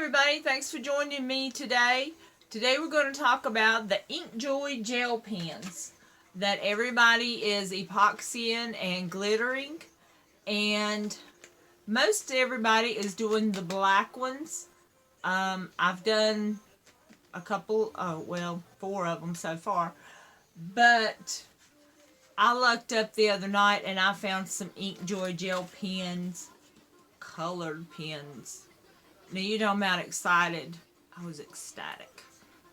everybody, thanks for joining me today. Today we're going to talk about the InkJoy gel pens that everybody is epoxying and glittering, and most everybody is doing the black ones. I've done a couple, four of them so far, but I looked up the other night and I found some InkJoy gel pens, colored pens. Now, you know I'm not excited. I was ecstatic.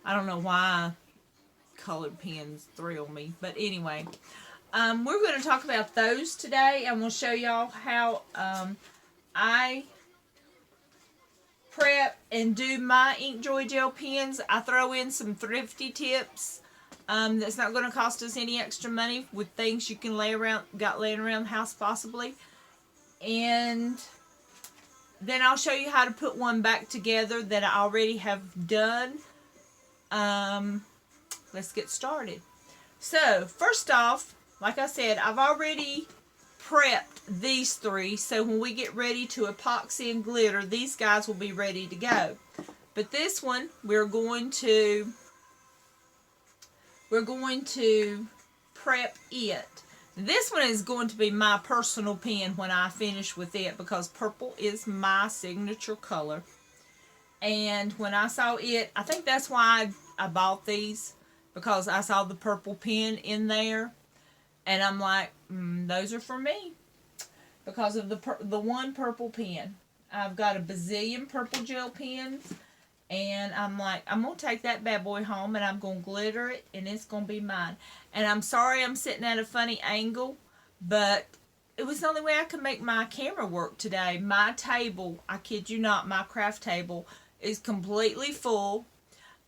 I don't know why colored pens thrill me. But anyway, we're going to talk about those today. And we'll show y'all how I prep and do my InkJoy gel pens. I throw in some thrifty tips. That's not going to cost us any extra money with things you can laying around the house possibly. And then I'll show you how to put one back together that I already have done. Let's get started. So, first off, like I said, I've already prepped these three, so when we get ready to epoxy and glitter, these guys will be ready to go. But this one, we're going to prep it. This one is going to be my personal pen when I finish with it, because purple is my signature color. And when I saw it, I think that's why I bought these, because I saw the purple pen in there. And I'm like, those are for me, because of the one purple pen. I've got a bazillion purple gel pens. And I'm like, I'm going to take that bad boy home and I'm going to glitter it and it's going to be mine. And I'm sorry I'm sitting at a funny angle, but it was the only way I could make my camera work today. My table, I kid you not, my craft table is completely full.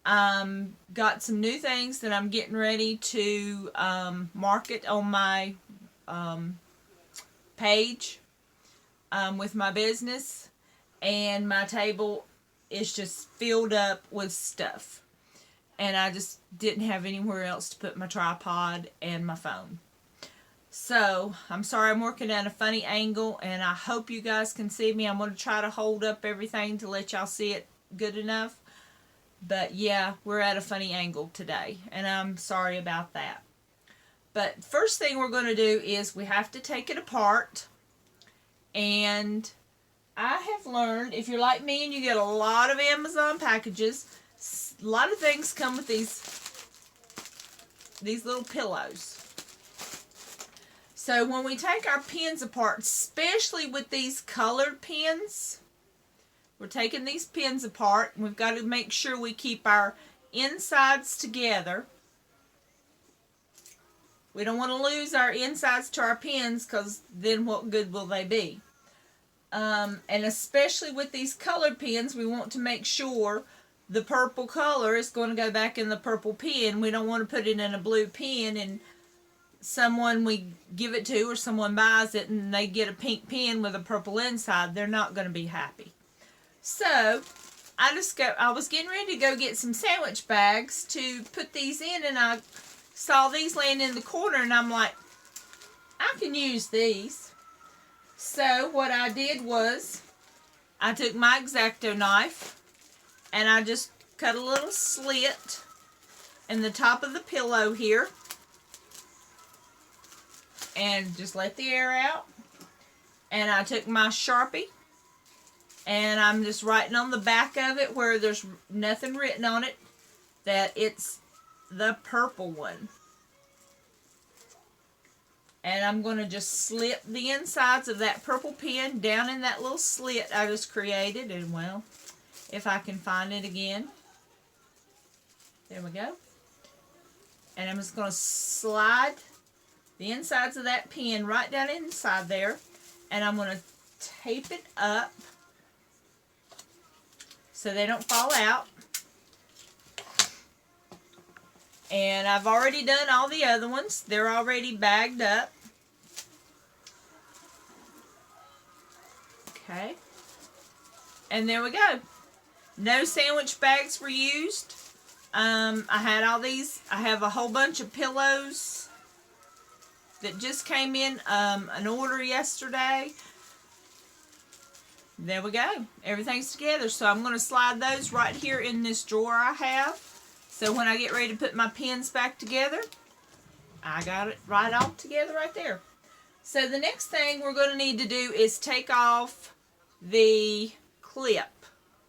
Got some new things that I'm getting ready to market on my page with my business. And my table is just filled up with stuff, and I just didn't have anywhere else to put my tripod and my phone. So I'm sorry I'm working at a funny angle, and I hope you guys can see me. I'm going to try to hold up everything to let y'all see it good enough, but yeah, we're at a funny angle today, and I'm sorry about that. But first thing we're going to do is we have to take it apart. And I have learned, if you're like me and you get a lot of Amazon packages, a lot of things come with these little pillows. So when we take our pens apart, especially with these colored pens, we're taking these pens apart, and we've got to make sure we keep our insides together. We don't want to lose our insides to our pens, because then what good will they be? And especially with these colored pens, we want to make sure the purple color is going to go back in the purple pen. We don't want to put it in a blue pen and someone we give it to or someone buys it and they get a pink pen with a purple inside. They're not going to be happy. So I was getting ready to go get some sandwich bags to put these in, and I saw these laying in the corner, and I'm like, I can use these. So what I did was I took my X-Acto knife and I just cut a little slit in the top of the pillow here and just let the air out. And I took my Sharpie and I'm just writing on the back of it, where there's nothing written on it, that it's the purple one. And I'm going to just slip the insides of that purple pen down in that little slit I just created. And, well, if I can find it again. There we go. And I'm just going to slide the insides of that pen right down inside there. And I'm going to tape it up so they don't fall out. And I've already done all the other ones. They're already bagged up. Okay. And there we go. No sandwich bags were used. I had all these. I have a whole bunch of pillows that just came in an order yesterday. there we go. Everything's together. So I'm going to slide those right here in this drawer I have. So when I get ready to put my pins back together, I got it right all together right there. So the next thing we're going to need to do is take off the clip.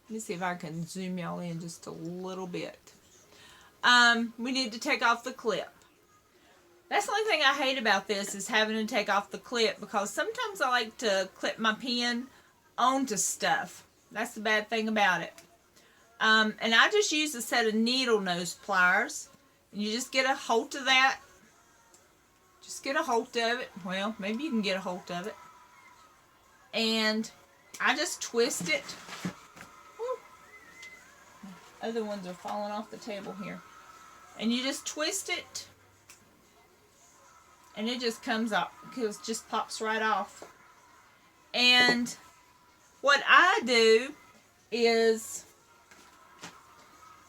Let me see if I can zoom y'all in just a little bit. We need to take off the clip. That's the only thing I hate about this is having to take off the clip, because sometimes I like to clip my pen onto stuff. That's the bad thing about it. And I just use a set of needle nose pliers. And you just get a hold of that. Just get a hold of it. Well, maybe you can get a hold of it. And I just twist it. Woo. Other ones are falling off the table here. And you just twist it. And it just comes up. It just pops right off. And what I do is,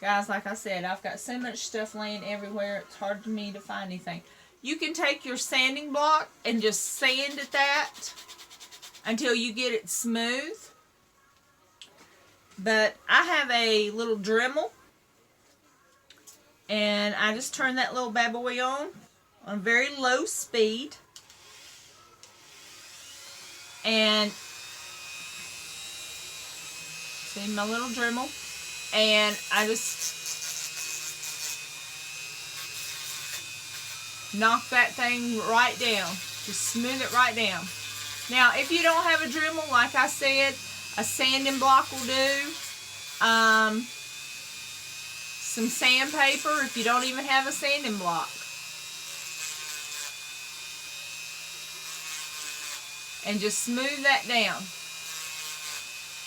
guys, like I said, I've got so much stuff laying everywhere, it's hard for me to find anything. You can take your sanding block and just sand at that until you get it smooth. But I have a little Dremel, and I just turn that little bad boy on very low speed. And see my little Dremel, and I just knock that thing right down. Just smooth it right down. Now, if you don't have a Dremel, like I said, a sanding block will do. Some sandpaper if you don't even have a sanding block. And just smooth that down.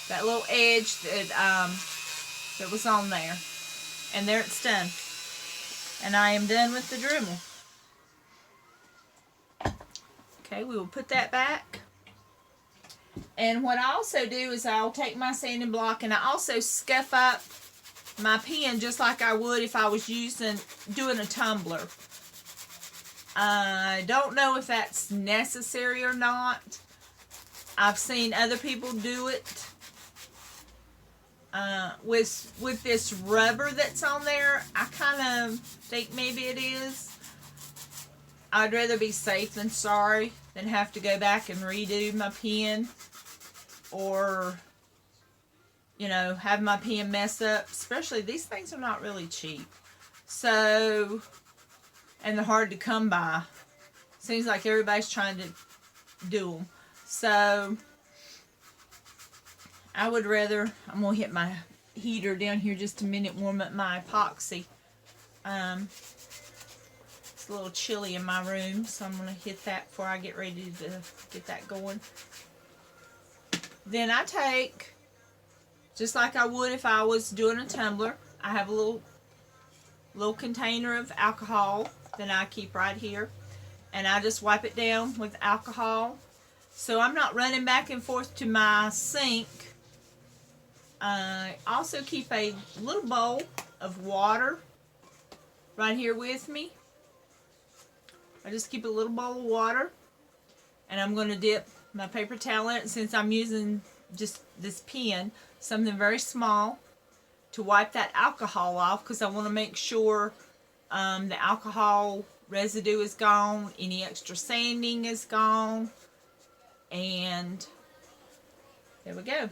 That little edge that was on there. And there it's done. And I am done with the Dremel. Okay, we will put that back. And what I also do is I'll take my sanding block and I also scuff up my pen just like I would if I was doing a tumbler. I don't know if that's necessary or not. I've seen other people do it. With this rubber that's on there, I kind of think maybe it is. I'd rather be safe than sorry than have to go back and redo my pen, or, you know, have my pen mess up. Especially these things are not really cheap. So, and they're hard to come by. Seems like everybody's trying to do them. So, I would rather, I'm going to hit my heater down here just a minute, warm up my epoxy. It's a little chilly in my room, so I'm going to hit that before I get ready to get that going. Then I take, just like I would if I was doing a tumbler, I have a little container of alcohol that I keep right here. And I just wipe it down with alcohol. So I'm not running back and forth to my sink. I also keep a little bowl of water right here with me. I just keep a little bowl of water. And I'm going to dip my paper towel in it, since I'm using just this pen, something very small, to wipe that alcohol off, because I want to make sure the alcohol residue is gone, any extra sanding is gone, and there we go.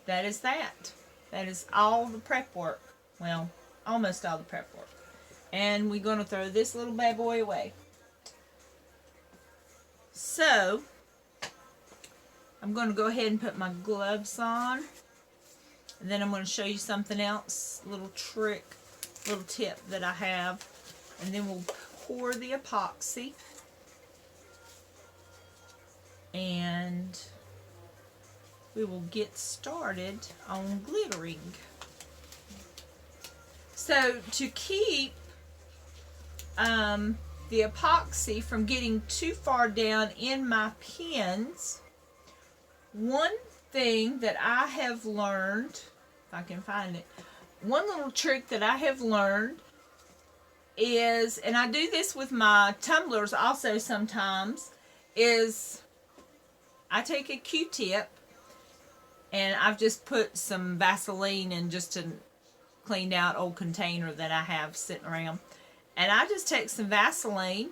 That is that. That is all the prep work. Well, almost all the prep work. And we're going to throw this little bad boy away. So, I'm going to go ahead and put my gloves on. And then I'm going to show you something else, little tip that I have. And then we'll pour the epoxy. And we will get started on glittering. So to keep the epoxy from getting too far down in my pens, one thing that I have learned, if I can find it, one little trick that I have learned is, and I do this with my tumblers also sometimes, is I take a Q-tip And I've just put some Vaseline in just a cleaned out old container that I have sitting around. And I just take some Vaseline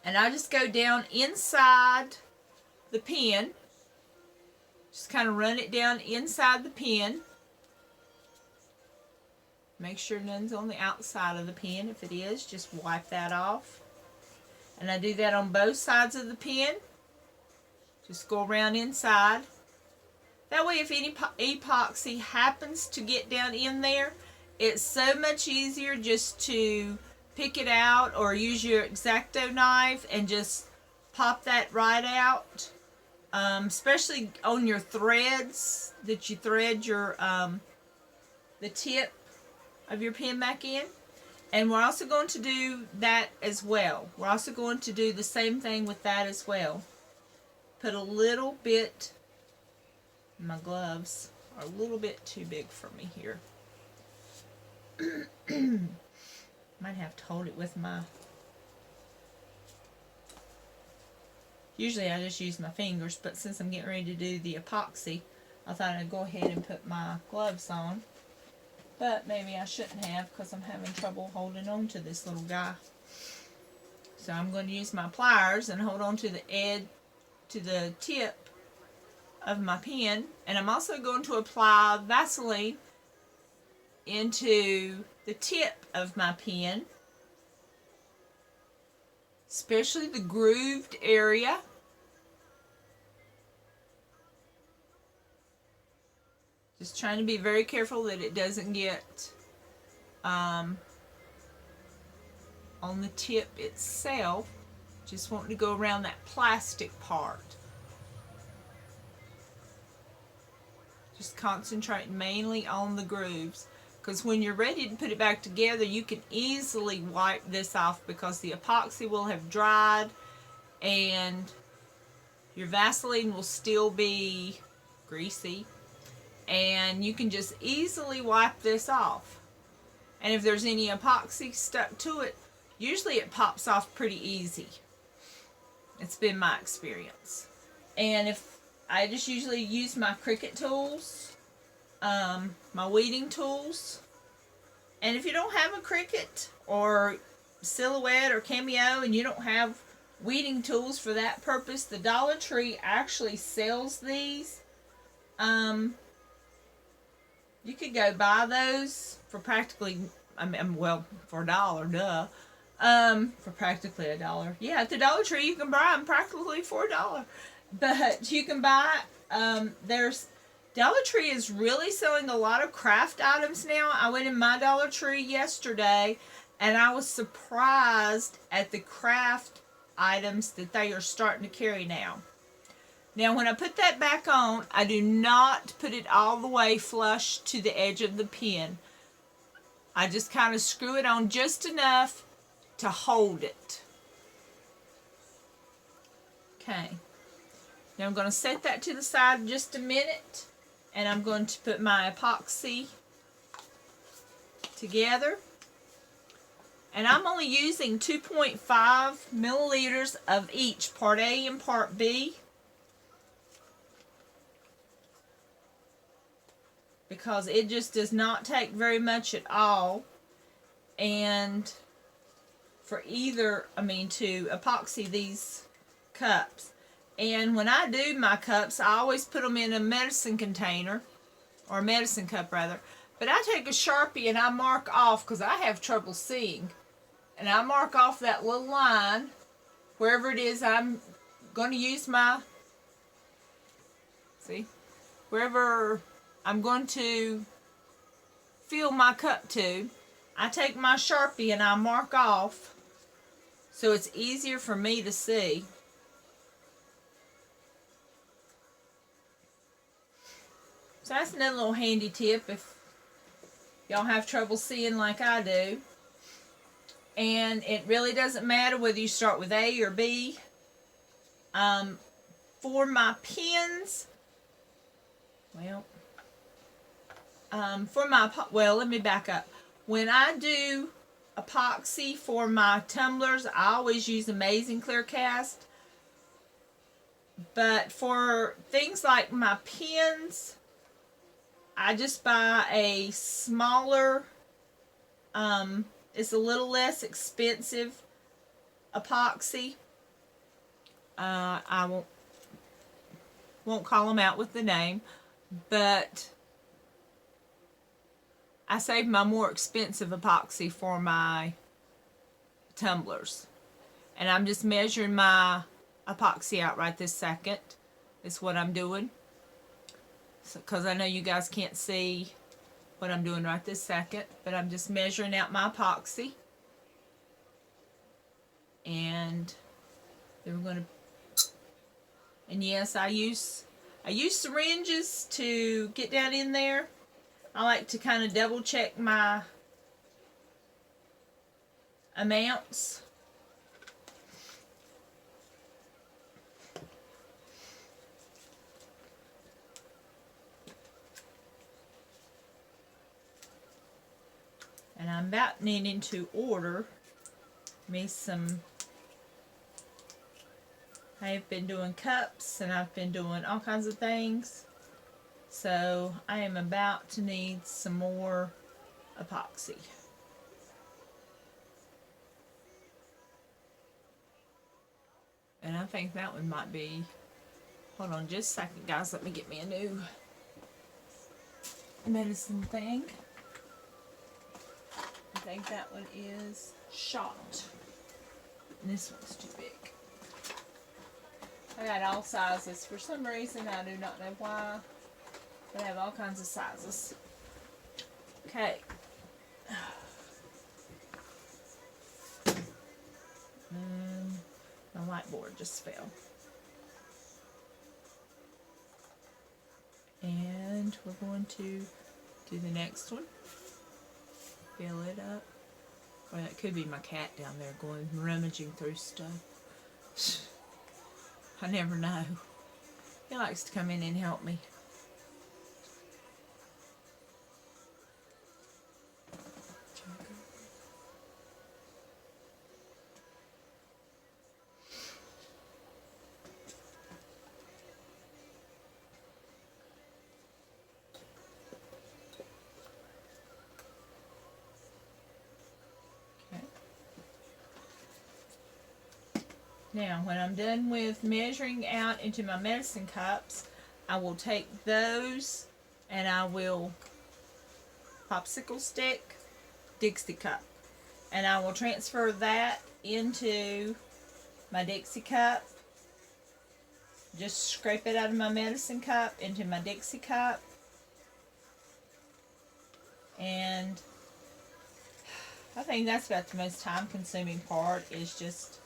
and I just go down inside the pen. Just kind of run it down inside the pen. Make sure none's on the outside of the pen. If it is, just wipe that off. And I do that on both sides of the pen. Just go around inside. That way if any epoxy happens to get down in there, it's so much easier just to pick it out or use your X-Acto knife and just pop that right out. Especially on your threads that you thread your the tip of your pen back in. And we're also going to do that as well. We're also going to do the same thing with that as well. Put a little bit, my gloves are a little bit too big for me here. Might have to hold it with my, usually I just use my fingers, but since I'm getting ready to do the epoxy, I thought I'd go ahead and put my gloves on. But maybe I shouldn't have because I'm having trouble holding on to this little guy. So I'm going to use my pliers and hold on to the edge, to the tip of my pen. And I'm also going to apply Vaseline into the tip of my pen, especially the grooved area. Just trying to be very careful that it doesn't get on the tip itself. Just wanting to go around that plastic part. Just concentrating mainly on the grooves. Because when you're ready to put it back together, you can easily wipe this off because the epoxy will have dried and your Vaseline will still be greasy. And you can just easily wipe this off. And if there's any epoxy stuck to it, usually it pops off pretty easy. It's been my experience. And if I just usually use my Cricut tools, my weeding tools. And if you don't have a Cricut or Silhouette or Cameo and you don't have weeding tools for that purpose, the Dollar Tree actually sells these. You could go buy those for practically, well, for $1, duh. For practically $1. Yeah, at the Dollar Tree you can buy them practically for $1. But you can buy, there's, Dollar Tree is really selling a lot of craft items now. I went in my Dollar Tree yesterday and I was surprised at the craft items that they are starting to carry now. Now when I put that back on, I do not put it all the way flush to the edge of the pen. I just kind of screw it on just enough to hold it. Okay. Now I'm going to set that to the side just a minute. And I'm going to put my epoxy together. And I'm only using 2.5 milliliters of each, part A and part B. Because it just does not take very much at all. And for either, to epoxy these cups. And when I do my cups, I always put them in a medicine container, or a medicine cup rather. But I take a Sharpie and I mark off, because I have trouble seeing. And I mark off that little line, wherever it is I'm going to use my, wherever I'm going to fill my cup to, I take my Sharpie and I mark off so it's easier for me to see. So that's another little handy tip if y'all have trouble seeing like I do. And it really doesn't matter whether you start with A or B. For my pens, let me back up. When I do epoxy for my tumblers, I always use Amazing Clear Cast. But for things like my pens, I just buy a smaller, it's a little less expensive epoxy. I won't call them out with the name, but I save my more expensive epoxy for my tumblers. And I'm just measuring my epoxy out right this second. Is what I'm doing. Because I know you guys can't see what I'm doing right this second, but I'm just measuring out my epoxy. And then we're going to, and yes, I use syringes to get down in there. I like to kind of double check my amounts. And I'm about needing to order me some. I've been doing cups and I've been doing all kinds of things. So I am about to need some more epoxy. And I think that one might be, hold on just a second guys, let me get me a new medicine thing. I think that one is shot. And this one's too big. I got all sizes. For some reason, I do not know why, but I have all kinds of sizes. Okay. My whiteboard just fell. And we're going to do the next one. Fill it up. Or that could be my cat down there going rummaging through stuff. I never know. He likes to come in and help me. Now, when I'm done with measuring out into my medicine cups, I will take those and I will popsicle stick, Dixie cup. And I will transfer that into my Dixie cup. Just scrape it out of my medicine cup into my Dixie cup. And I think that's about the most time consuming part, is just,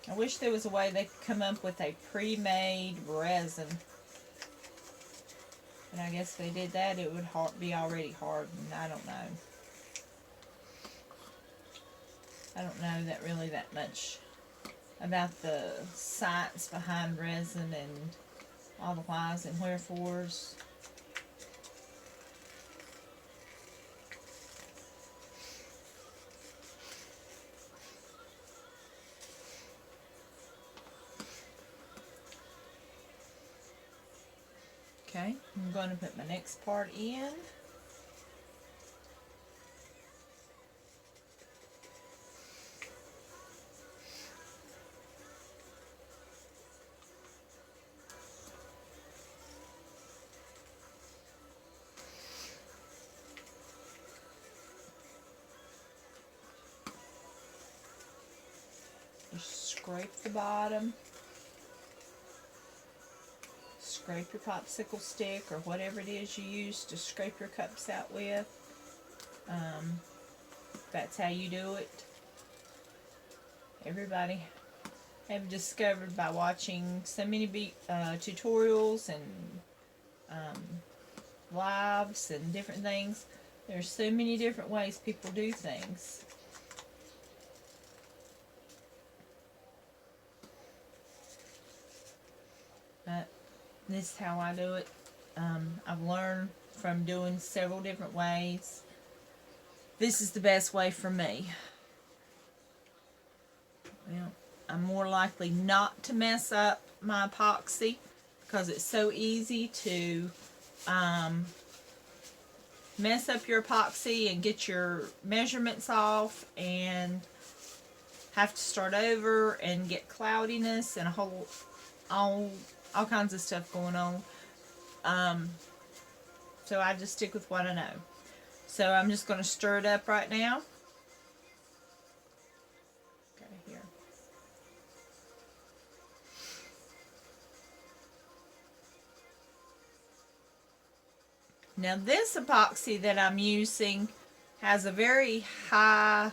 I wish there was a way they could come up with a pre-made resin. And I guess if they did that, it would be already hardened. I don't know. I don't know that much about the science behind resin and all the whys and wherefores. Okay, I'm going to put my next part in. Just scrape the bottom. Scrape your popsicle stick or whatever it is you use to scrape your cups out with. That's how you do it. Everybody have discovered by watching so many tutorials and lives and different things. There's so many different ways people do things. But this is how I do it. I've learned from doing several different ways. This is the best way for me. Well, I'm more likely not to mess up my epoxy because it's so easy to mess up your epoxy and get your measurements off and have to start over and get cloudiness and all kinds of stuff going on. So I just stick with what I know. So I'm just going to stir it up right now. Okay, here. Now this epoxy that I'm using has a very high,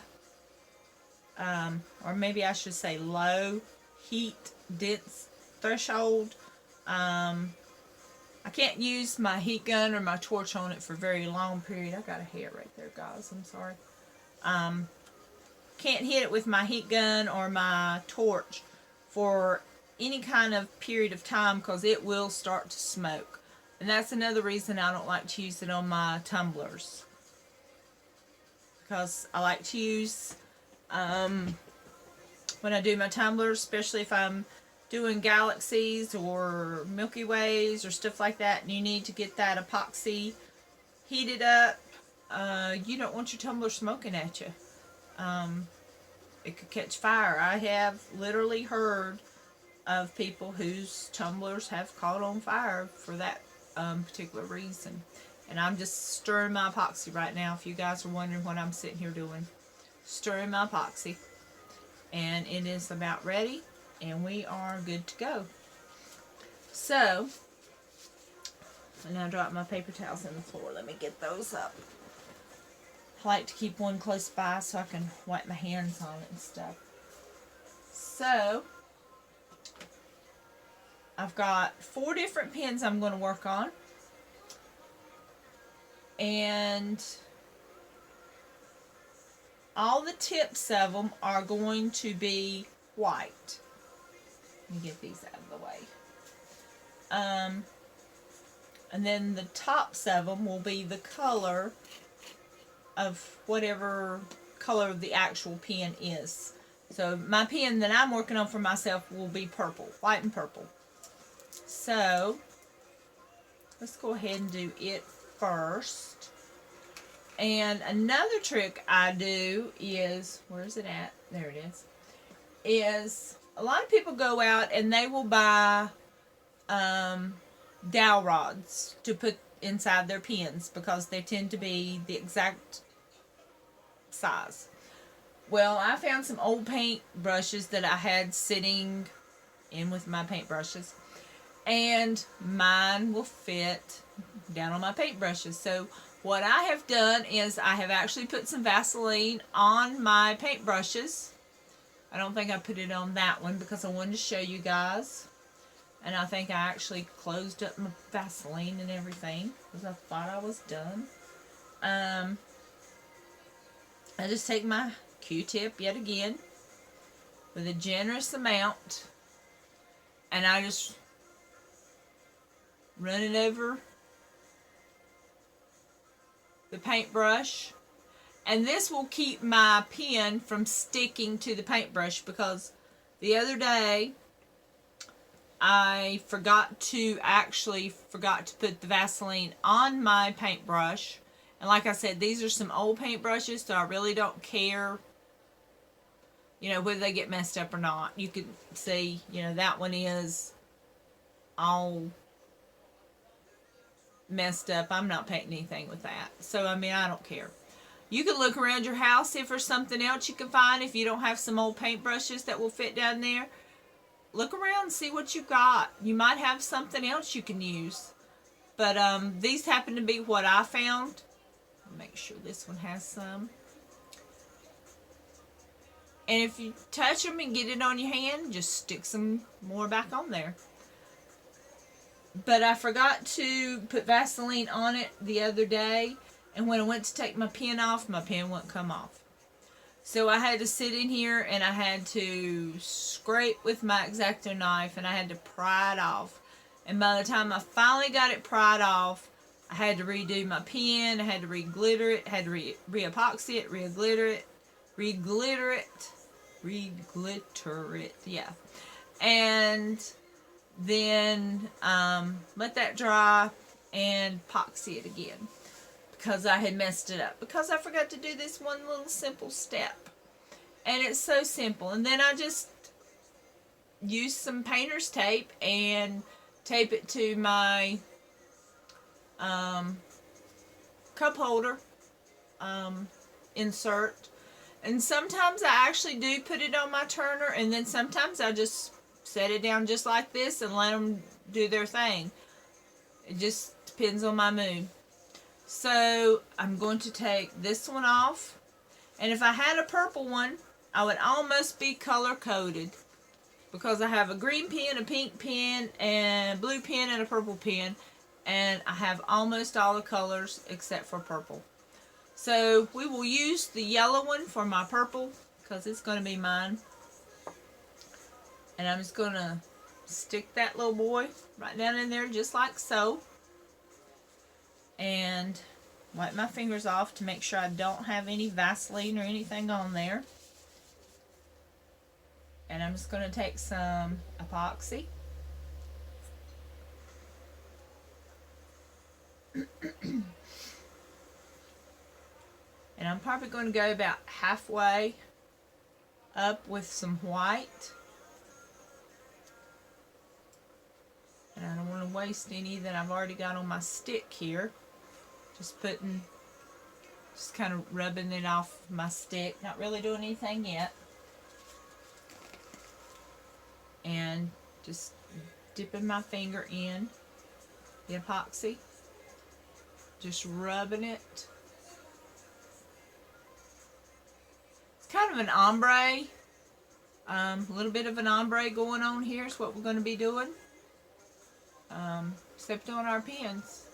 or maybe I should say low heat dense threshold. I can't use my heat gun or my torch on it for a very long period. I got a hair right there, guys. I'm sorry. Can't hit it with my heat gun or my torch for any kind of period of time because it will start to smoke. And that's another reason I don't like to use it on my tumblers. Because I like to use, when I do my tumblers, especially if I'm doing galaxies or Milky Ways or stuff like that, and you need to get that epoxy heated up, you don't want your tumbler smoking at you. It could catch fire. I have literally heard of people whose tumblers have caught on fire for that particular reason. And I'm just stirring my epoxy right now, if you guys are wondering what I'm sitting here doing. Stirring my epoxy. And it is about ready, and we are good to go. So, and I dropped my paper towels on the floor. Let me get those up. I like to keep one close by so I can wipe my hands on it and stuff. So, I've got 4 different pens I'm going to work on. And all the tips of them are going to be white. Let me get these out of the way. And then the tops of them will be the color of whatever color the actual pen is. So my pen that I'm working on for myself will be purple, white and purple. So let's go ahead and do it first. And another trick I do is, where's it at? There it is a lot of people go out and they will buy dowel rods to put inside their pens because they tend to be the exact size. Well, I found some old paint brushes that I had sitting in with my paint brushes, and mine will fit down on my paint brushes. So what I have done is I have actually put some Vaseline on my paint brushes. I don't think I put it on that one because I wanted to show you guys. And I think I actually closed up my Vaseline and everything because I thought I was done. I just take my Q-tip yet again with a generous amount, and I just run it over the paintbrush. And this will keep my pen from sticking to the paintbrush because the other day I forgot to put the Vaseline on my paintbrush. And like I said, these are some old paintbrushes, so I really don't care, you know, whether they get messed up or not. You can see, you know, that one is all messed up. I'm not painting anything with that. So, I mean, I don't care. You can look around your house, see if there's something else you can find. If you don't have some old paintbrushes that will fit down there, look around and see what you got. You might have something else you can use. But these happen to be what I found. Make sure this one has some. And if you touch them and get it on your hand, just stick some more back on there. But I forgot to put Vaseline on it the other day. And when I went to take my pen off, my pen wouldn't come off. So I had to sit in here and I had to scrape with my X-Acto knife and I had to pry it off. And by the time I finally got it pried off, I had to redo my pen, I had to re-glitter it, had to re-epoxy it, re-glitter it, re-glitter it. Glitter it, yeah. And then let that dry and epoxy it again because I had messed it up because I forgot to do this one little simple step, and it's so simple. And then I just use some painter's tape and tape it to my cup holder insert. And sometimes I actually do put it on my turner, and then sometimes I just set it down just like this and let them do their thing. It just depends on my mood. So I'm going to take this one off, and if I had a purple one, I would almost be color coded because I have a green pen, a pink pen, and a blue pen, and a purple pen, and I have almost all the colors except for purple. So we will use the yellow one for my purple because it's going to be mine. And I'm just going to stick that little boy right down in there just like so. And wipe my fingers off to make sure I don't have any Vaseline or anything on there. And I'm just going to take some epoxy. And I'm probably going to go about halfway up with some white. And I don't want to waste any that I've already got on my stick here. Just kind of rubbing it off my stick. Not really doing anything yet. And just dipping my finger in the epoxy. Just rubbing it. Kind of an ombre, a little bit of an ombre going on here is what we're going to be doing, except on our pens.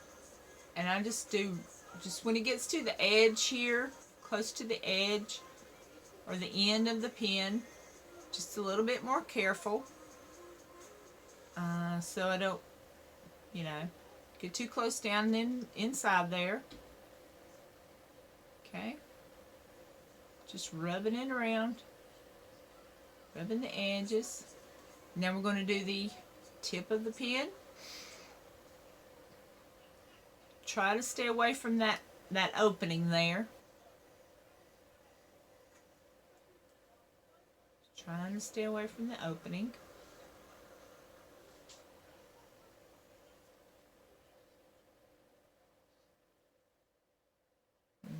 And I just do, just when it gets to the edge here, close to the edge or the end of the pen, just a little bit more careful, so I don't, get too close down then inside there. Okay. Just rubbing it around, rubbing the edges. Now we're going to do the tip of the pen. Try to stay away from that opening there. Trying to stay away from the opening.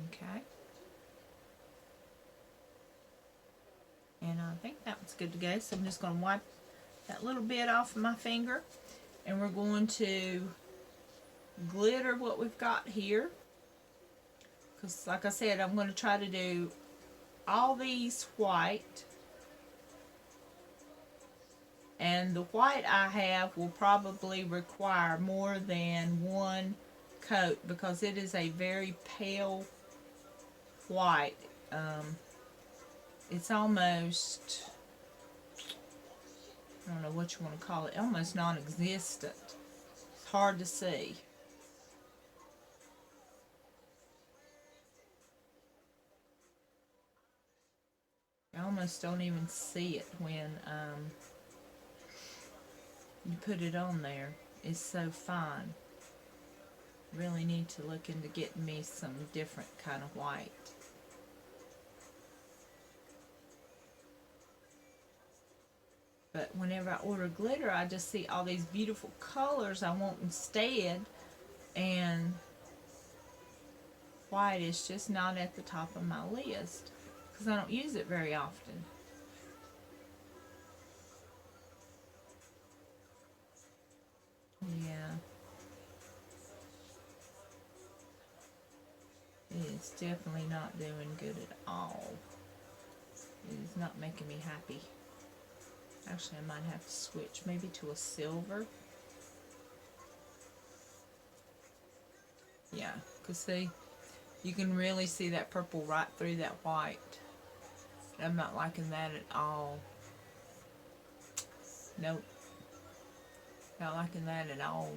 Okay. And I think that was good to go. So I'm just going to wipe that little bit off of my finger. And we're going to glitter what we've got here. Because like I said, I'm going to try to do all these white. And the white I have will probably require more than one coat because it is a very pale white. It's almost, I don't know what you want to call it, almost non-existent. It's hard to see. I almost don't even see it when you put it on there. It's so fine. Really need to look into getting me some different kind of white. But whenever I order glitter, I just see all these beautiful colors I want instead, and white is just not at the top of my list because I don't use it very often. Yeah. It's definitely not doing good at all. It is not making me happy. Actually, I might have to switch maybe to a silver. Yeah, because see, you can really see that purple right through that white. I'm not liking that at all. Nope. Not liking that at all.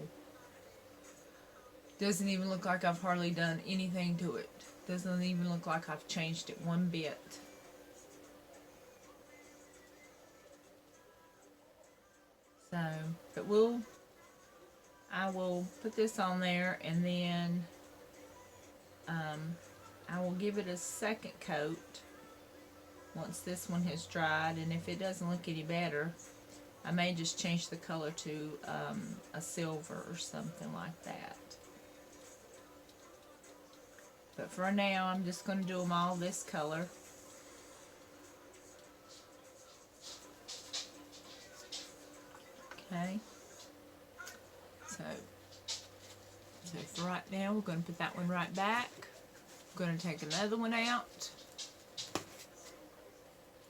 Doesn't even look like I've hardly done anything to it. Doesn't even look like I've changed it one bit. So, but I will put this on there, and then I will give it a second coat once this one has dried, and if it doesn't look any better, I may just change the color to a silver or something like that. But for now, I'm just going to do them all this color. Okay. So for right now, we're going to put that one right back. We're going to take another one out.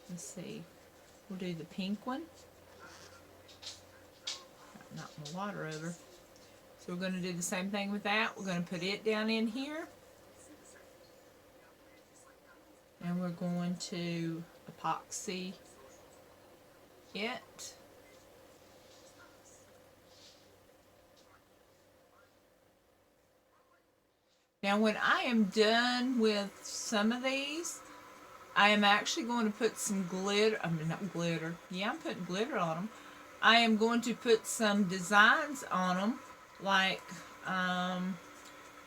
Let's see. We'll do the pink one. Knock my water over. So we're going to do the same thing with that. We're going to put it down in here. And we're going to epoxy it. Now when I am done with some of these, I am actually going to put some glitter, I mean not glitter, yeah, I'm putting glitter on them. I am going to put some designs on them, like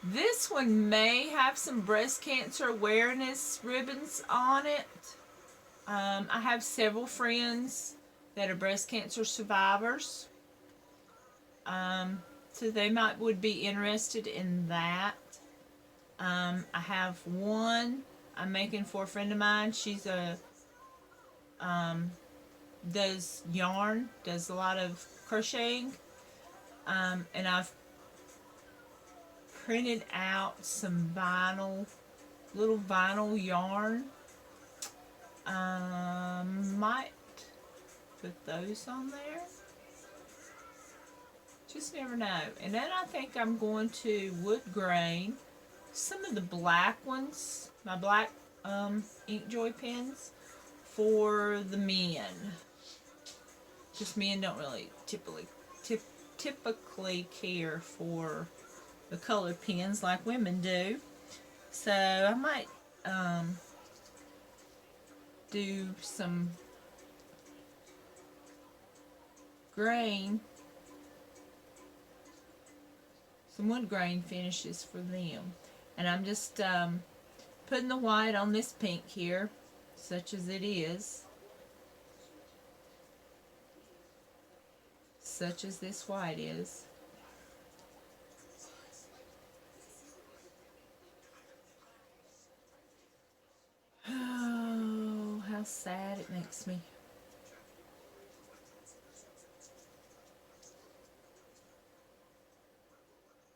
this one may have some breast cancer awareness ribbons on it. I have several friends that are breast cancer survivors, so they would be interested in that. I have one I'm making for a friend of mine. She's does yarn, does a lot of crocheting, and I've printed out some little vinyl yarn. Might put those on there. Just never know. And then I think I'm going to wood grain some of the black ones, my black Inkjoy pens, for the men. Just men don't really typically care for the colored pens like women do. So I might do some grain, some wood grain finishes for them. And I'm just putting the white on this pink here, such as it is. Such as this white is. Oh, how sad it makes me.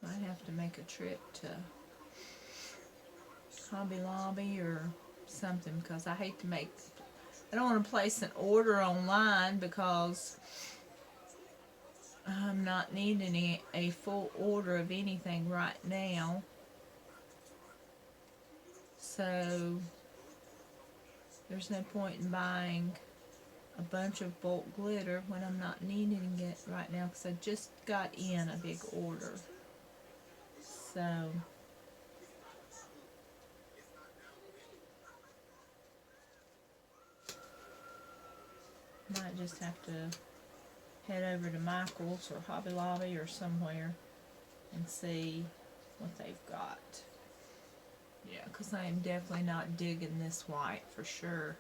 Might have to make a trip to Hobby Lobby or something, because I don't want to place an order online because I'm not needing a full order of anything right now. So there's no point in buying a bunch of bulk glitter when I'm not needing it right now, because I just got in a big order. So might just have to head over to Michael's or Hobby Lobby or somewhere and see what they've got. Yeah, because I am definitely not digging this white for sure.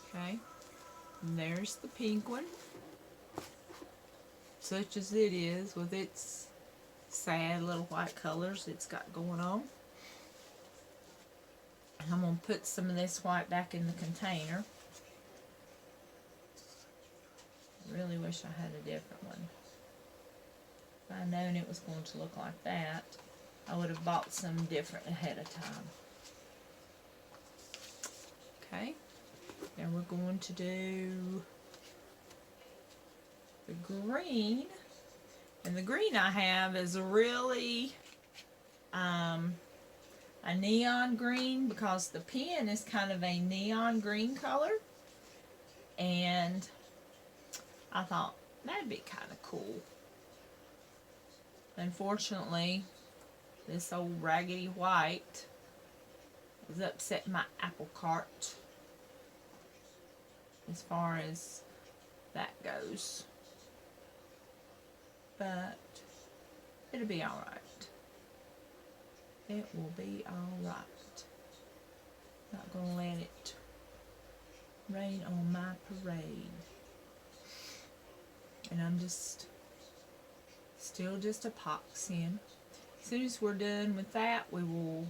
Okay, and there's the pink one, such as it is, with its sad little white colors it's got going on. And I'm going to put some of this white back in the container. I really wish I had a different one. If I'd known it was going to look like that, I would have bought some different ahead of time. Okay, now we're going to do the green. And the green I have is really a neon green, because the pen is kind of a neon green color. And I thought that'd be kind of cool. Unfortunately, this old raggedy white was upsetting my apple cart. as far as that goes. But it'll be alright. It will be alright. Not gonna let it rain on my parade. And I'm just still just epoxying. As soon as we're done with that, we will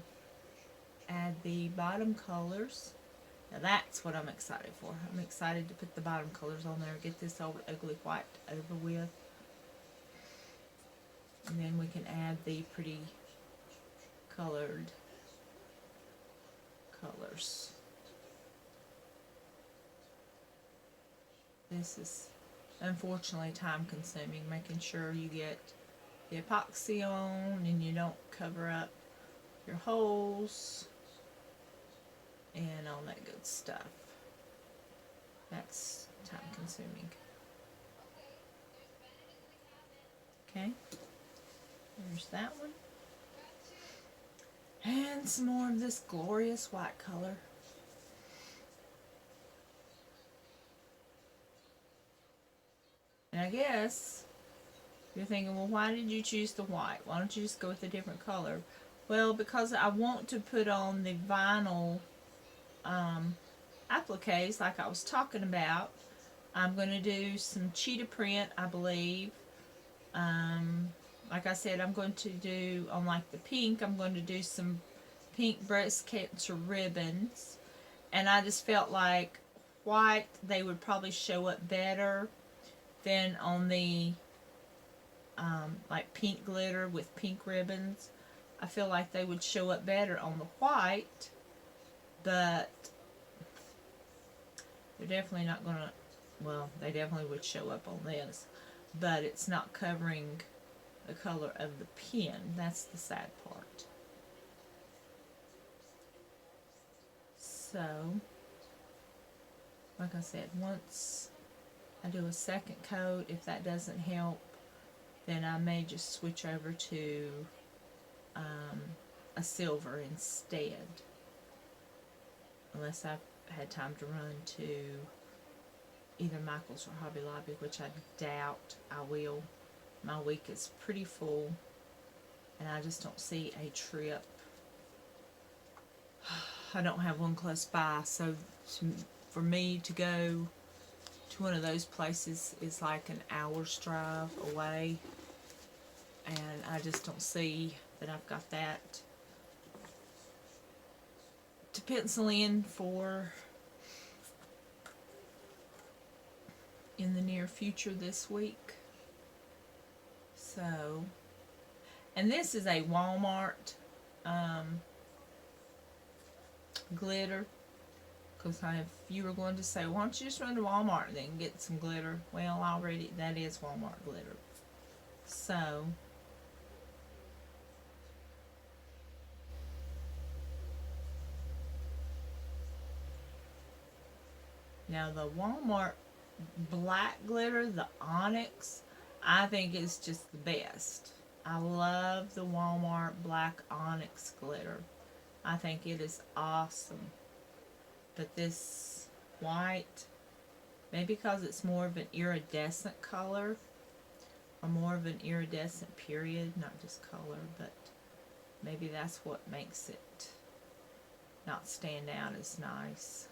add the bottom colors. Now that's what I'm excited for. I'm excited to put the bottom colors on there, get this old ugly white over with. And then we can add the pretty colored colors. This is unfortunately time consuming, making sure you get the epoxy on and you don't cover up your holes and all that good stuff. That's time consuming. Okay, there's that one. And some more of this glorious white color. And I guess you're thinking, well, why did you choose the white? Why don't you just go with a different color? Well, because I want to put on the vinyl appliques like I was talking about. I'm going to do some cheetah print, I believe. Like I said, I'm going to do, on like the pink, I'm going to do some pink breast cancer ribbons. And I just felt like white, they would probably show up better than on the like pink glitter with pink ribbons. I feel like they would show up better on the white, but they're definitely not going to, well, they definitely would show up on this, but it's not covering the color of the pen. That's the sad part. So, like I said, once I do a second coat, if that doesn't help, then I may just switch over to a silver instead. Unless I've had time to run to either Michael's or Hobby Lobby, which I doubt I will. My week is pretty full, and I just don't see a trip. I don't have one close by, so for me to go to one of those places is like an hour's drive away, and I just don't see that I've got that to pencil in for in the near future this week. So, and this is a Walmart glitter, because if you were going to say, why don't you just run to Walmart and then get some glitter, well, already that is Walmart glitter. So now the Walmart black glitter, the onyx, I think is just the best. I love the Walmart black onyx glitter. I think it is awesome. But this white, maybe because it's more of an iridescent color, or more of an iridescent period, not just color, but maybe that's what makes it not stand out as nice.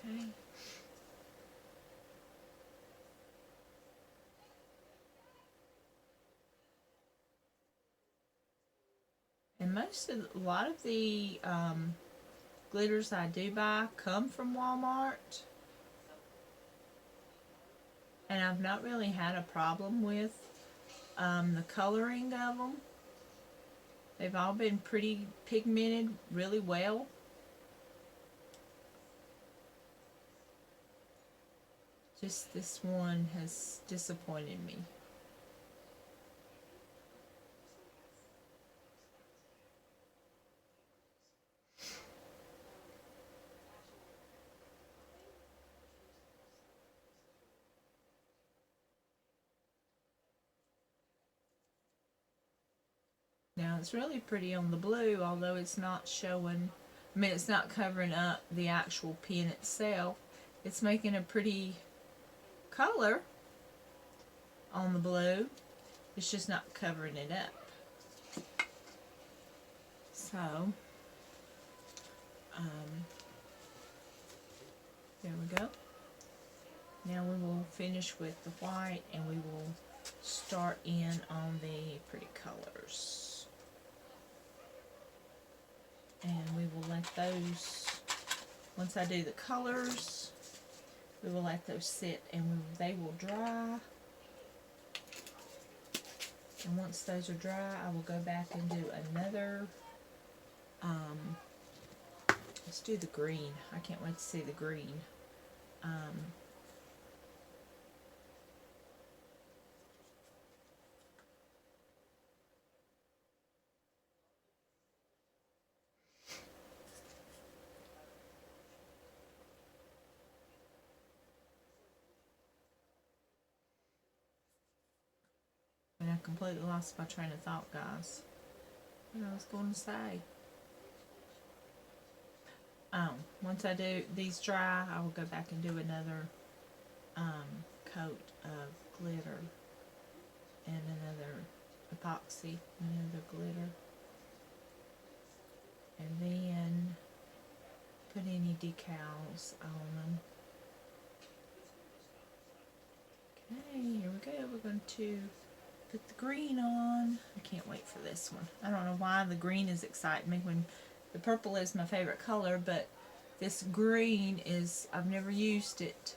Okay. And a lot of the glitters I do buy come from Walmart, and I've not really had a problem with the coloring of them. They've all been pretty pigmented really well. Just this one has disappointed me. Now it's really pretty on the blue, although it's not showing I mean, it's not covering up the actual pen itself. It's making a pretty color on the blue. It's just not covering it up. So, there we go. Now we will finish with the white and we will start in on the pretty colors. And we will let those, once I do the colors, we will let those sit and they will dry. And once those are dry, I will go back and do another, let's do the green. I can't wait to see the green. And I completely lost my train of thought, guys. What I was going to say. Once I do these dry, I will go back and do another coat of glitter and another epoxy, another glitter, and then put any decals on them. Okay, here we go. We're going to put the green on. I can't wait for this one. I don't know why the green is exciting me when the purple is my favorite color, but this green is, I've never used it,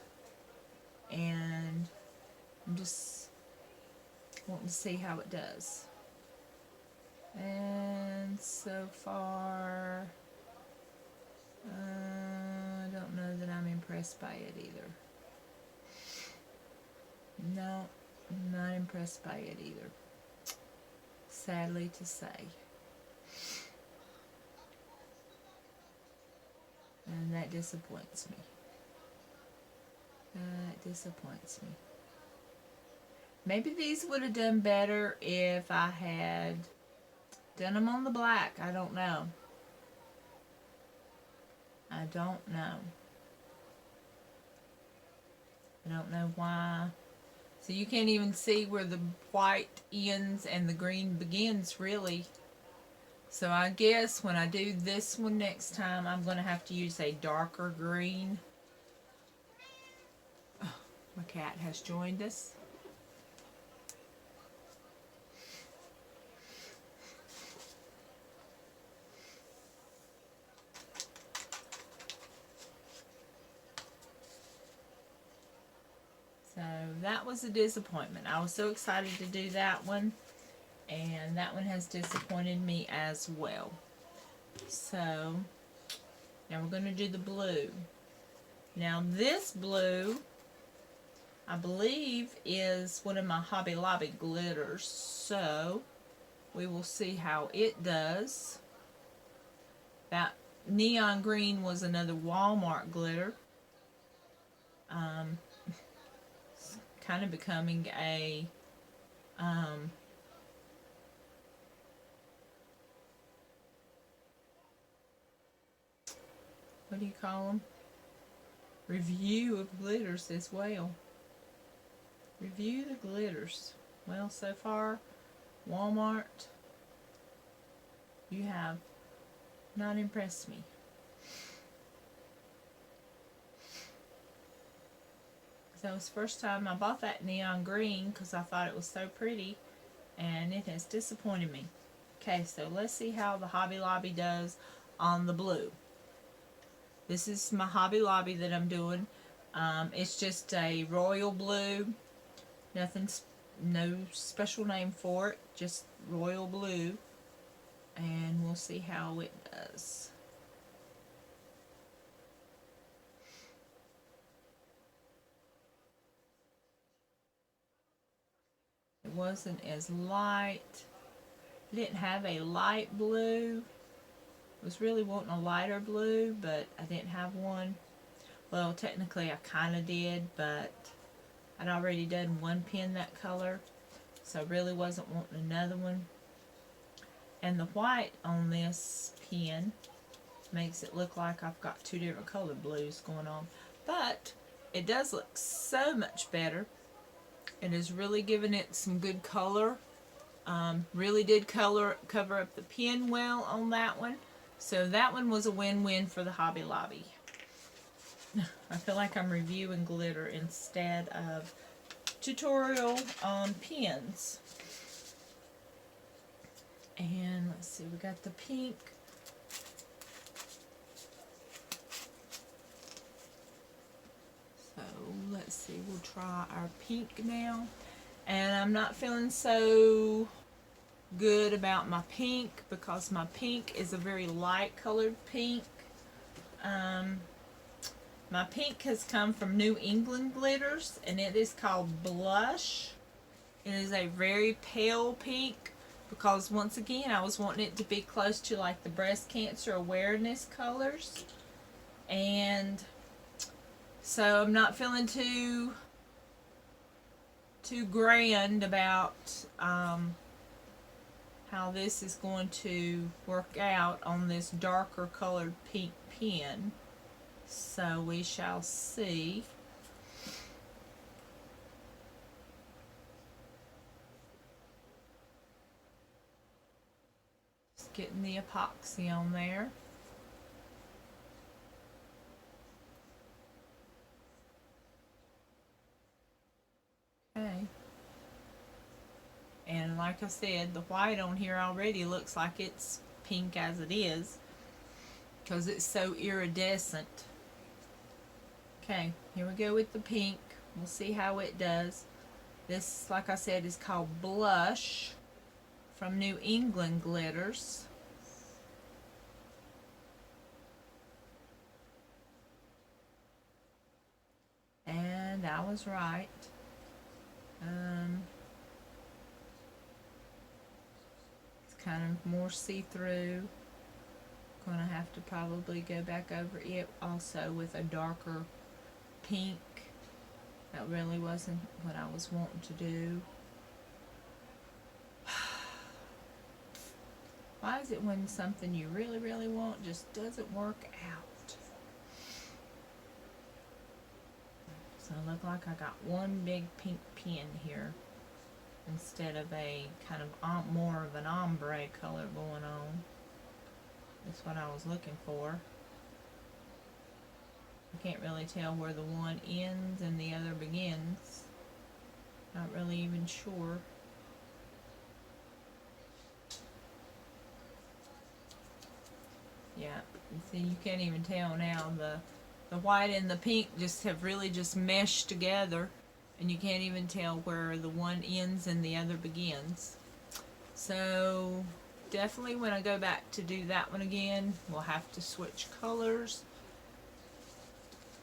and I'm just wanting to see how it does. And so far, I don't know that I'm impressed by it either. No, I'm not impressed by it either, sadly to say. And that disappoints me. That disappoints me. Maybe these would have done better if I had done them on the black. I don't know. I don't know. I don't know why. So you can't even see where the white ends and the green begins, really. So I guess when I do this one next time, I'm going to have to use a darker green. Oh, my cat has joined us. So that was a disappointment. I was so excited to do that one, and that one has disappointed me as well. So now we're going to do the blue. Now this blue, I believe, is one of my Hobby Lobby glitters, so we will see how it does. That neon green was another Walmart glitter. Kind of becoming a what do you call them? Review of glitters as well. Review the glitters. Well, so far, Walmart, you have not impressed me. So it was the first time I bought that neon green because I thought it was so pretty, and it has disappointed me. Okay, so let's see how the Hobby Lobby does on the blue. This is my Hobby Lobby that I'm doing. It's just a royal blue. No special name for it, just royal blue. And we'll see how it does. It wasn't as light. I didn't have a light blue. I was really wanting a lighter blue, but I didn't have one. Well, technically I kind of did, but I'd already done one pen that color, so I really wasn't wanting another one. And the white on this pen makes it look like I've got two different colored blues going on. But it does look so much better. It has really given it some good color. Really did cover up the pen well on that one. So that one was a win-win for the Hobby Lobby. I feel like I'm reviewing glitter instead of tutorial on pens. And let's see, we got the pink. So let's see, we'll try our pink now. And I'm not feeling so good about my pink because my pink is a very light colored pink. My pink has come from New England Glitters, and it is called Blush. It is a very pale pink because, once again, I was wanting it to be close to like the breast cancer awareness colors. And so I'm not feeling too grand about how this is going to work out on this darker colored pink pen. So we shall see. Just getting the epoxy on there. Okay. And like I said, the white on here already looks like it's pink as it is because it's so iridescent. Okay, here we go with the pink. We'll see how it does. This, like I said, is called Blush from New England Glitters. And I was right. It's kind of more see-through. Gonna have to probably go back over it also with a darker pink. That really wasn't what I was wanting to do. Why is it when something you really, really want just doesn't work out? So it looked like I got one big pink pen here instead of a kind of more of an ombre color going on. That's what I was looking for. I can't really tell where the one ends and the other begins. Not really even sure. Yeah, see, you can't even tell now. The white and the pink just have really just meshed together, and you can't even tell where the one ends and the other begins. So definitely when I go back to do that one again, we'll have to switch colors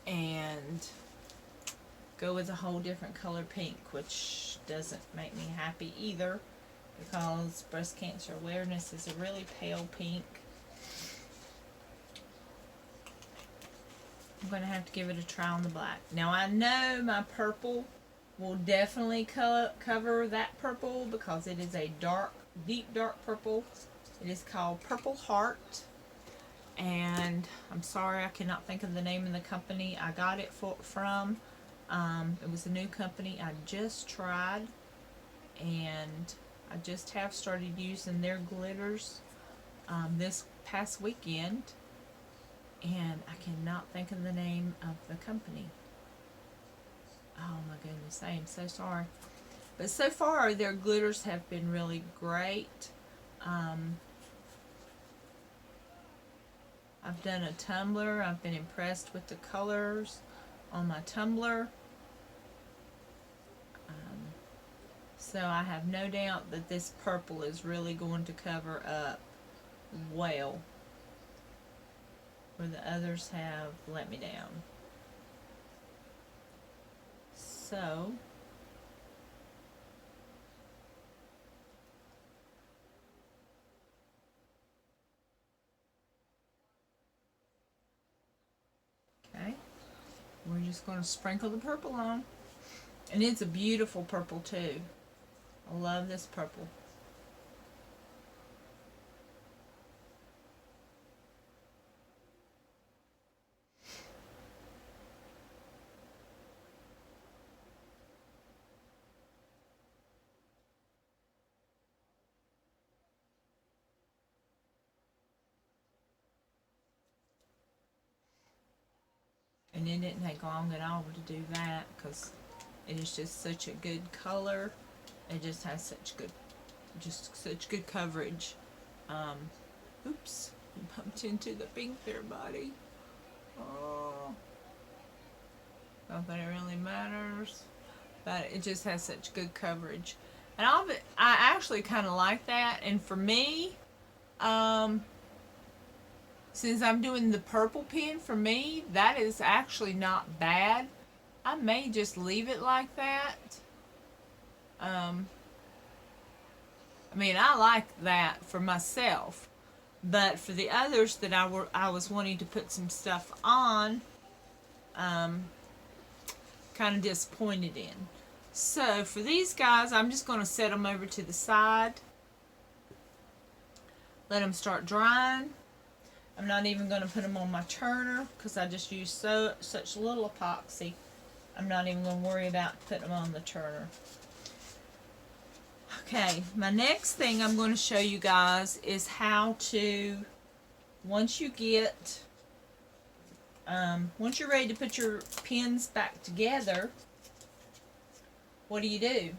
and go with a whole different color pink, which doesn't make me happy either because breast cancer awareness is a really pale pink. I'm going to have to give it a try on the black. Now I know my purple will definitely cover that purple because it is a dark, deep dark purple. It is called Purple Heart. And I'm sorry I cannot think of the name of the company I got it from. It was a new company I just tried, and I just have started using their glitters this past weekend, and I cannot think of the name of the company. Oh my goodness, I am so sorry. But so far their glitters have been really great. I've done a tumbler. I've been impressed with the colors on my tumbler. So I have no doubt that this purple is really going to cover up well where the others have let me down. So okay, we're just going to sprinkle the purple on, and it's a beautiful purple too. I love this purple. And it didn't take long at all to do that because it is just such a good color. It just has such good coverage. Oops, I bumped into the pink there, buddy. Oh, not that it really matters, but it just has such good coverage. And I actually kind of like that. And for me, since I'm doing the purple pen, for me, that is actually not bad. I may just leave it like that. I mean, I like that for myself. But for the others that I was wanting to put some stuff on, kind of disappointed in. So for these guys, I'm just going to set them over to the side. Let them start drying. I'm not even going to put them on my turner because I just use such little epoxy. I'm not even going to worry about putting them on the turner. Okay, my next thing I'm going to show you guys is how to, once you're ready to put your pins back together, what do?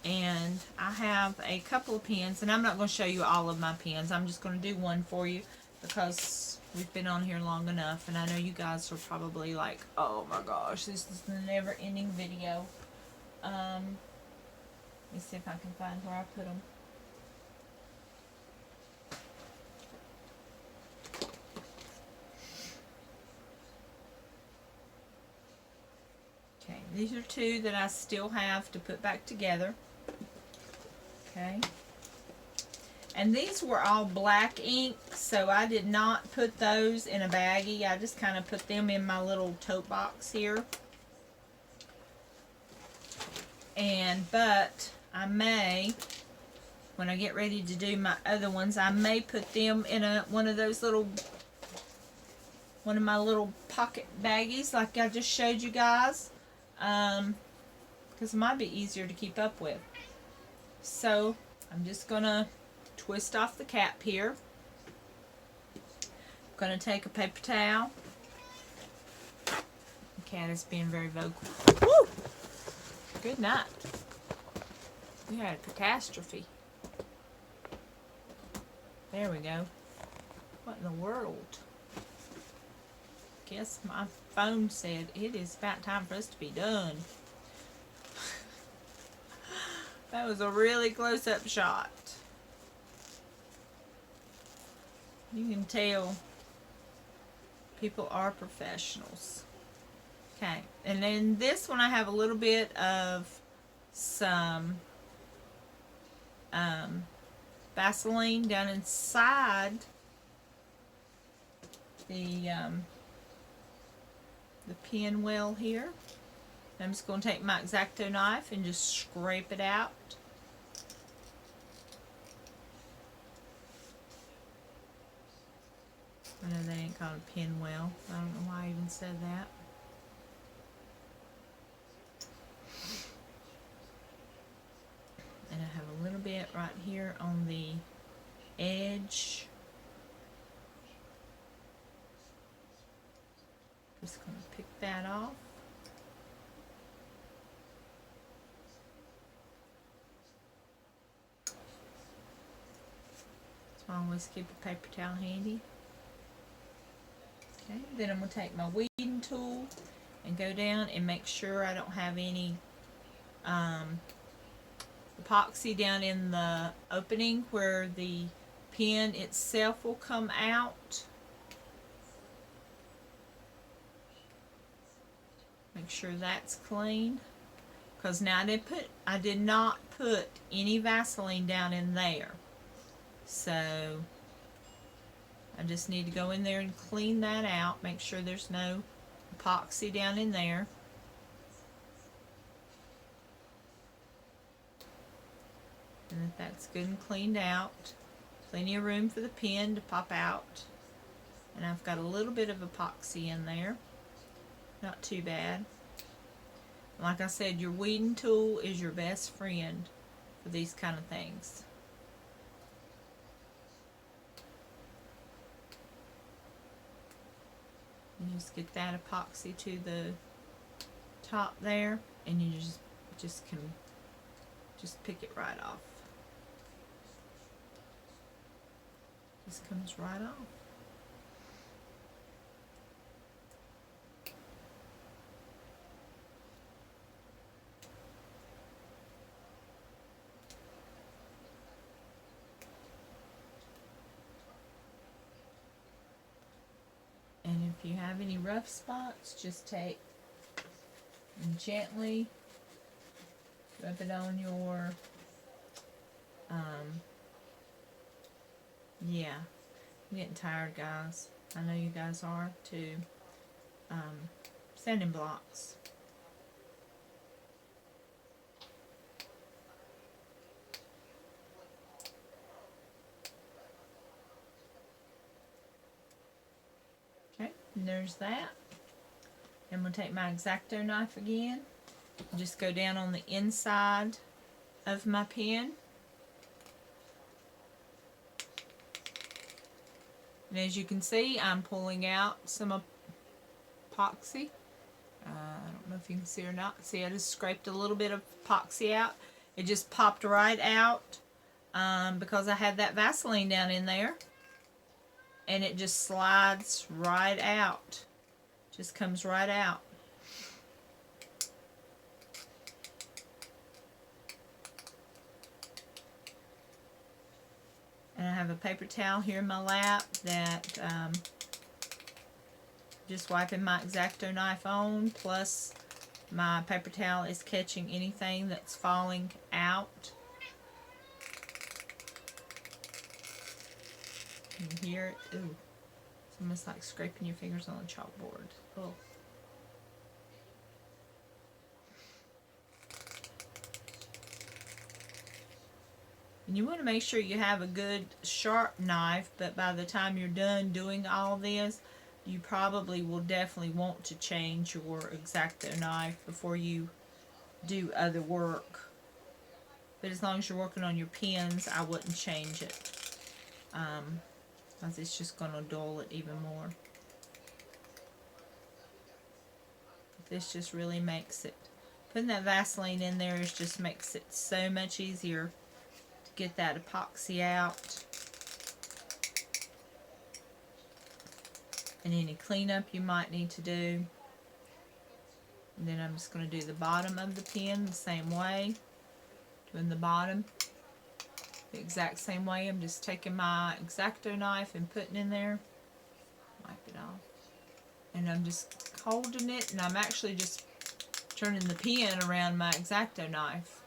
And I have a couple of pins, and I'm not going to show you all of my pins. I'm just going to do one for you because we've been on here long enough, and I know you guys are probably like, oh my gosh, this is a never-ending video. Let me see if I can find where I put them. Okay, these are two that I still have to put back together. Okay. And these were all black ink, so I did not put those in a baggie. I just kind of put them in my little tote box here. But I may, when I get ready to do my other ones, I may put them in one of my little pocket baggies like I just showed you guys, because it might be easier to keep up with. So I'm just gonna twist off the cap here. I'm gonna take a paper towel. The cat is being very vocal. Woo! Good night. We had a catastrophe. There we go. What in the world? Guess my phone said it is about time for us to be done. That was a really close-up shot. You can tell people are professionals. Okay, and then this one I have a little bit of some Vaseline down inside the pinwheel here. I'm just going to take my X-Acto knife and just scrape it out. I know they ain't called a pinwheel. I don't know why I even said that. And I have a little bit right here on the edge. Just going to pick that off. So I always keep a paper towel handy. Okay, then I'm going to take my weeding tool and go down and make sure I don't have any epoxy down in the opening where the pen itself will come out. Make sure that's clean, because now I did not put any Vaseline down in there, so I just need to go in there and clean that out, make sure there's no epoxy down in there. And if that's good and cleaned out, plenty of room for the pen to pop out. And I've got a little bit of epoxy in there, not too bad. Like I said, your weeding tool is your best friend for these kind of things. You just get that epoxy to the top there, and you just can just pick it right off. Just comes right off. And if you have any rough spots, just take and gently rub it on your, yeah, I'm getting tired, guys. I know you guys are too. Sanding blocks. Okay, and there's that. I'm going to take my X-Acto knife again and just go down on the inside of my pen. And as you can see, I'm pulling out some epoxy. I don't know if you can see or not. See, I just scraped a little bit of epoxy out. It just popped right out because I had that Vaseline down in there. And it just slides right out. Just comes right out. And I have a paper towel here in my lap that just wiping my X-Acto knife on, plus my paper towel is catching anything that's falling out. You can hear it. Ooh. It's almost like scraping your fingers on a chalkboard. Oh. And you want to make sure you have a good sharp knife, but by the time you're done doing all this, you probably will definitely want to change your X-Acto knife before you do other work. But as long as you're working on your pens, I wouldn't change it. Because it's just going to dull it even more. This just really makes it, putting that Vaseline in there just makes it so much easier to get that epoxy out. And any cleanup you might need to do. And then I'm just going to do the bottom of the pen the same way. Doing the bottom the exact same way. I'm just taking my X-Acto knife and putting in there. Wipe it off. And I'm just holding it, and I'm actually just turning the pen around my X-Acto knife.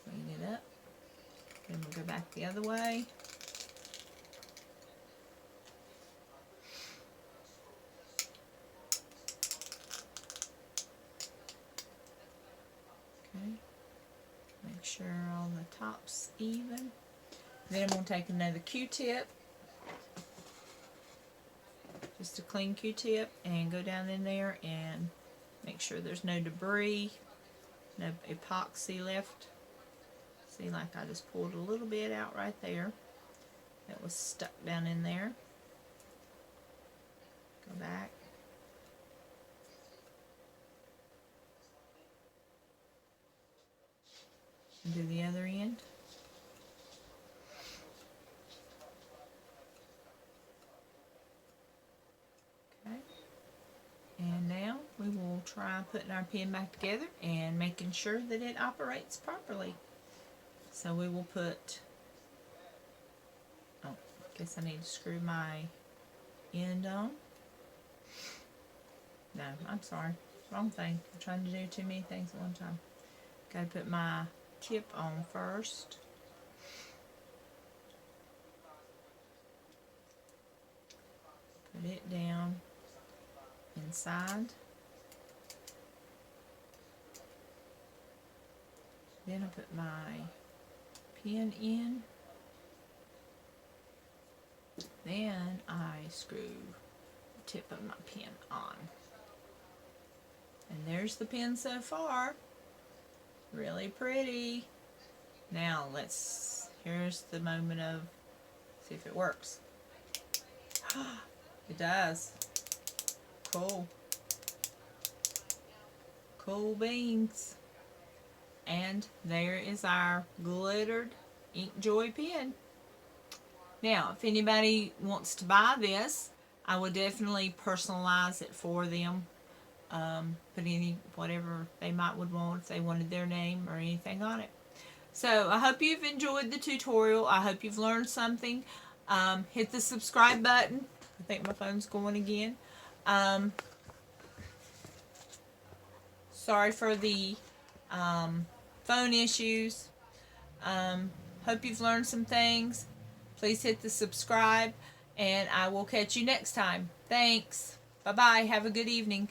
Clean it up. Then we'll go back the other way. Okay. Make sure all the top's even. Then I'm going to take another Q-tip. Just a clean Q-tip, and go down in there and make sure there's no debris, no epoxy left. See, like I just pulled a little bit out right there that was stuck down in there. Go back. And do the other end. Okay. And now we will try putting our pen back together and making sure that it operates properly. So we will put, oh, I guess I need to screw my end on. No, I'm sorry, wrong thing. I'm trying to do too many things at one time. Gotta put my tip on first. Put it down inside. Then I put my pen in. Then I screw the tip of my pen on. And there's the pen so far. Really pretty. Now Here's the moment of, see if it works. It does. Cool. Cool beans. And there is our glittered Inkjoy pen. Now, if anybody wants to buy this, I would definitely personalize it for them. Put any, whatever they might would want, if they wanted their name or anything on it. So, I hope you've enjoyed the tutorial. I hope you've learned something. Hit the subscribe button. I think my phone's going again. Sorry for the phone issues. Hope you've learned some things. Please hit the subscribe, and I will catch you next time. Thanks. Bye-bye. Have a good evening.